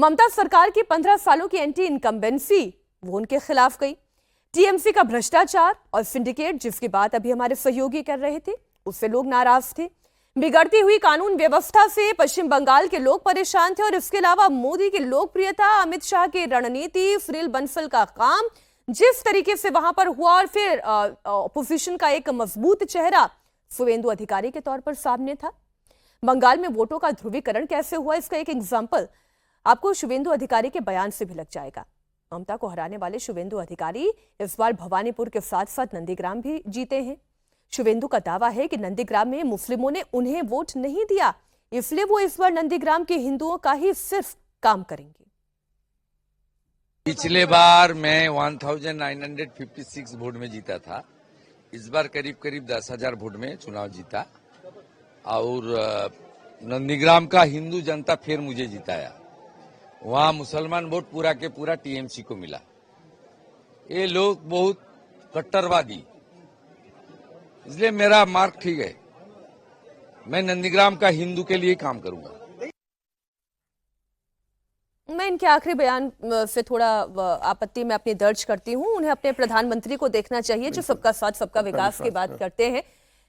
ममता सरकार की 15 सालों की एंटी इनकम्बेंसी वो उनके खिलाफ गई। टीएमसी का भ्रष्टाचार और सिंडिकेट, जिसकी बात अभी हमारे सहयोगी कर रहे थे, उससे लोग नाराज थे। बिगड़ती हुई कानून व्यवस्था से पश्चिम बंगाल के लोग परेशान थे और इसके अलावा मोदी की लोकप्रियता, अमित शाह की रणनीति, फ्रिल बनफल का काम जिस तरीके से वहां पर हुआ और फिर अपोजिशन का एक मजबूत चेहरा शुवेंदु अधिकारी के तौर पर सामने था। बंगाल में वोटों का ध्रुवीकरण कैसे हुआ, इसका एक एग्जाम्पल आपको शुवेंदु अधिकारी के बयान से भी लग जाएगा। ममता को हराने वाले शुवेंदु अधिकारी इस बार भवानीपुर के साथ साथ नंदीग्राम भी जीते हैं। शुवेंदु का दावा है कि नंदीग्राम में मुस्लिमों ने उन्हें वोट नहीं दिया, इसलिए वो इस बार नंदीग्राम के हिंदुओं का ही सिर्फ काम करेंगे। पिछले बार मैं 1956 वोट में जीता था, इस बार करीब करीब 10,000 वोट में चुनाव जीता और नंदीग्राम का हिंदू जनता फिर मुझे जिताया। वहां मुसलमान वोट पूरा के पूरा टीएमसी को मिला। ये लोग बहुत कट्टरवादी, इसलिए मेरा मार्क ठीक है। मैं नंदीग्राम का हिंदू के लिए काम करूंगा। मैं इनके आखिरी बयान से थोड़ा आपत्ति में अपनी दर्ज करती हूं। उन्हें अपने प्रधानमंत्री को देखना चाहिए जो सबका साथ सबका विकास की बात करते हैं,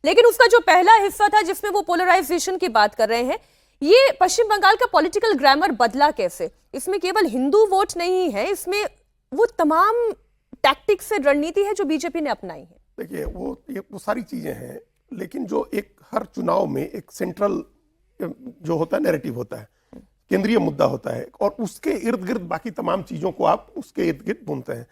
लेकिन उसका जो पहला हिस्सा था जिसमें वो पोलराइजेशन की बात कर रहे हैं, ये पश्चिम बंगाल का पॉलिटिकल ग्रामर बदला कैसे? इसमें केवल हिंदू वोट नहीं है, इसमें वो तमाम टैक्टिक्स से रणनीति है जो बीजेपी ने अपनाई है। देखिए वो सारी चीजें हैं, लेकिन जो एक हर चुनाव में एक सेंट्रल जो होता है नैरेटिव होता है, केंद्रीय मुद्दा होता है और उसके इर्द गिर्द बाकी तमाम चीजों को आप उसके इर्द गिर्द बुनते हैं।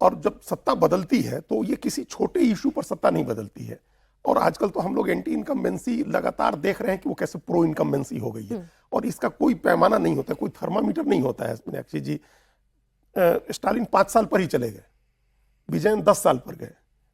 और जब सत्ता बदलती है तो ये किसी छोटे इशू पर सत्ता नहीं बदलती है। और आजकल तो हम लोग एंटी इनकम्बेंसी लगातार देख रहे हैं कि वो कैसे प्रो इनकम्बेंसी हो गई है और इसका कोई पैमाना नहीं होता, कोई थर्मामीटर नहीं होता है। मीनाक्षी जी, स्टालिन 5 साल पर ही चले गए, विजयन 10 साल पर गए,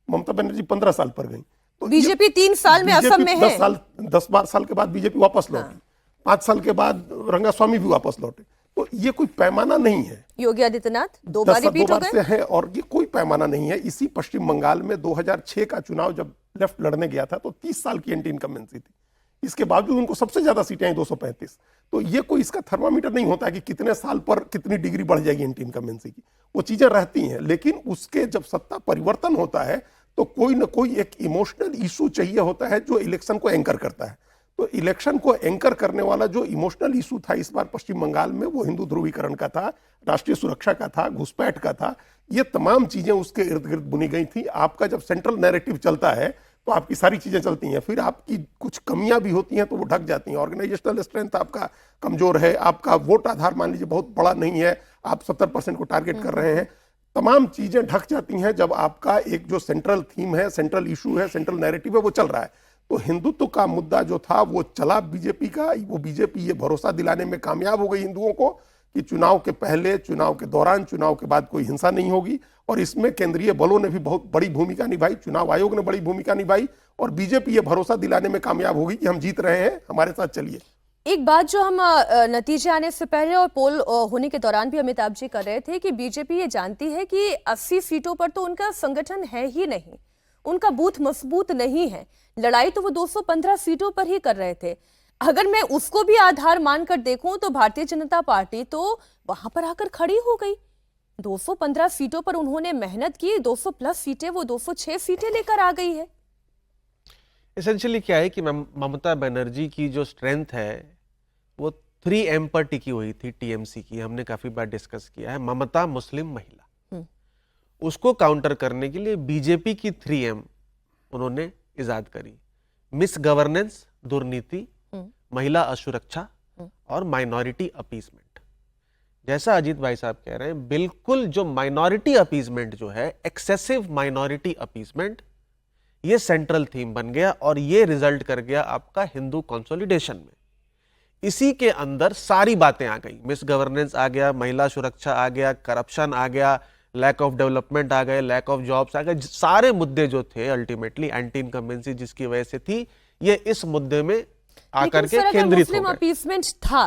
ममता बनर्जी 15 साल पर गई, तो बीजेपी 3 साल में असम में है। 10-12 साल के बाद बीजेपी वापस लौटी, 5 साल के बाद रंगास्वामी भी वापस लौटे। तो ये कोई पैमाना नहीं है। योगी आदित्यनाथ 2 बार रिपीट हो गए है और ये कोई पैमाना नहीं है। इसी पश्चिम बंगाल में 2006 का चुनाव जब लेफ्ट लड़ने गया था तो 30 साल की एंटी इनकम्बेंसी थी, इसके बावजूद उनको सबसे ज्यादा सीटें आई 235। तो ये कोई इसका थर्मामीटर नहीं होता कि कितने साल पर कितनी डिग्री बढ़ जाएगी एंटी इनकम्बेंसी की, वो चीजें रहती हैं। लेकिन उसके जब सत्ता परिवर्तन होता है तो कोई ना कोई एक इमोशनल इशू चाहिए होता है जो इलेक्शन को एंकर करता है। तो इलेक्शन को एंकर करने वाला जो इमोशनल इशू था इस बार पश्चिम बंगाल में, वो हिंदू ध्रुवीकरण का था, राष्ट्रीय सुरक्षा का था, घुसपैठ का था। ये तमाम चीजें उसके इर्द गिर्द बुनी गई थी। आपका जब सेंट्रल नैरेटिव चलता है तो आपकी सारी चीजें चलती हैं, फिर आपकी कुछ कमियां भी होती हैं तो वो ढक जाती हैं। ऑर्गेनाइजेशनल स्ट्रेंथ आपका कमजोर है, आपका वोट आधार मान लीजिए बहुत बड़ा नहीं है, आप 70% को टारगेट कर रहे हैं, तमाम चीजें ढक जाती हैं जब आपका एक जो सेंट्रल थीम है, सेंट्रल इशू है, सेंट्रल नैरेटिव है, वो चल रहा है। तो हिंदुत्व का मुद्दा जो था वो चला बीजेपी का। वो बीजेपी ये भरोसा दिलाने में कामयाब हो गई हिंदुओं को कि चुनाव के पहले, चुनाव के दौरान, चुनाव के बाद कोई हिंसा नहीं होगी। और इसमें केंद्रीय बलों ने भी बहुत बड़ी भूमिका निभाई, चुनाव आयोग ने बड़ी भूमिका निभाई और बीजेपी ये भरोसा दिलाने में कामयाब होगी कि हम जीत रहे हैं, हमारे साथ चलिए। एक बात जो हम नतीजे आने से पहले और पोल होने के दौरान भी अमिताभ जी कर रहे थे कि बीजेपी ये जानती है कि 80 सीटों पर तो उनका संगठन है ही नहीं, उनका बूथ मजबूत नहीं है। लड़ाई तो वो 215 सीटों पर ही कर रहे थे। अगर मैं उसको भी आधार मानकर देखूं तो भारतीय जनता पार्टी तो वहां पर आकर खड़ी हो गई। 215 सीटों पर उन्होंने मेहनत की, 200 प्लस सीटें, वो 206 सीटें लेकर आ गई है। एसेंशियली क्या है कि ममता बनर्जी की जो स्ट्रेंथ है वो 3M पर टिकी हुई थी टीएमसी की। हमने काफी बार डिस्कस किया है, ममता मुस्लिम महिला। उसको काउंटर करने के लिए बीजेपी की 3M उन्होंने इजाद करी, मिस गवर्नेंस, दुर्नीति, महिला असुरक्षा और माइनॉरिटी अपीसमेंट। जैसा अजीत भाई साहब कह रहे हैं, बिल्कुल जो माइनॉरिटी अपीसमेंट जो है, एक्सेसिव माइनॉरिटी अपीसमेंट, ये सेंट्रल थीम बन गया और ये रिजल्ट कर गया आपका हिंदू कंसोलिडेशन में। इसी के अंदर सारी बातें आ गई, मिस गवर्नेंस आ गया, महिला सुरक्षा आ गया, करप्शन आ गया, लैक ऑफ डेवलपमेंट आ गए, लैक ऑफ जॉब्स आ गए। सारे मुद्दे जो थे अल्टीमेटली एंटी इनकम्बेंसी जिसकी वजह से थी, ये इस मुद्दे में आकर के केंद्रित हो गए। अपीसमेंट था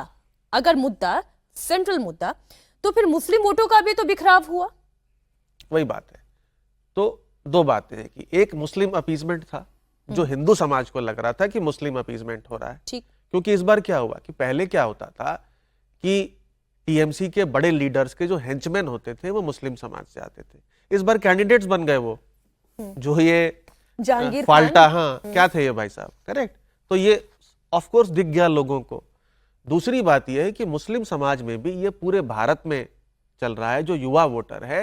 अगर मुद्दा, सेंट्रल मुद्दा, तो फिर मुस्लिम वोटों का भी तो बिखराव हुआ। वही बात है। तो दो बातें हैं कि एक मुस्लिम अपीसमेंट था जो हिंदू समाज को लग रहा था कि मुस्लिम अपीसमेंट हो रहा है, ठीक। क्योंकि इस बार क्या हुआ कि पहले क्या होता था कि टीएमसी के बड़े लीडर्स के जो हेंचमैन होते थे वो मुस्लिम समाज से आते थे। इस बार कैंडिडेट्स बन गए वो, जो ये जहांगीर फाल्टा, हाँ क्या थे ये भाई साहब, करेक्ट। तो ये ऑफ कोर्स दिख गया लोगों को। दूसरी बात यह है कि मुस्लिम समाज में भी ये पूरे भारत में चल रहा है, जो युवा वोटर है,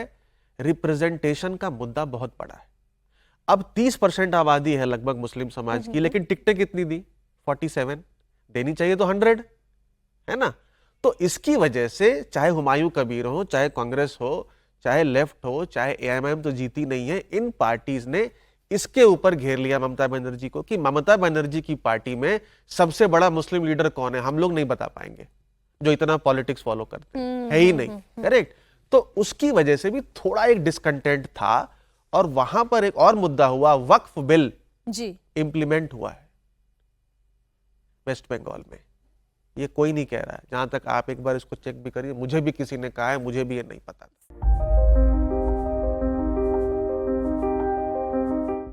रिप्रेजेंटेशन का मुद्दा बहुत बड़ा है। अब 30% आबादी है लगभग मुस्लिम समाज की, लेकिन टिकटें कितनी दी? 47। देनी चाहिए तो 100, है ना। तो इसकी वजह से चाहे हुमायूं कबीर हो, चाहे कांग्रेस हो, चाहे लेफ्ट हो, चाहे एएमआईएम तो जीती नहीं है, इन पार्टीज ने इसके ऊपर घेर लिया ममता बनर्जी को कि ममता बनर्जी की पार्टी में सबसे बड़ा मुस्लिम लीडर कौन है, हम लोग नहीं बता पाएंगे, जो इतना पॉलिटिक्स फॉलो करते हैं, है ही नहीं, करेक्ट। तो उसकी वजह से भी थोड़ा एक डिस्कंटेंट था, और वहां पर एक और मुद्दा हुआ, वक्फ बिल जी इंप्लीमेंट हुआ है वेस्ट बंगाल में। ये कोई नहीं कह रहा है, जहां तक आप एक बार इसको चेक भी करिए, मुझे भी किसी ने कहा है, मुझे भी ये नहीं पता।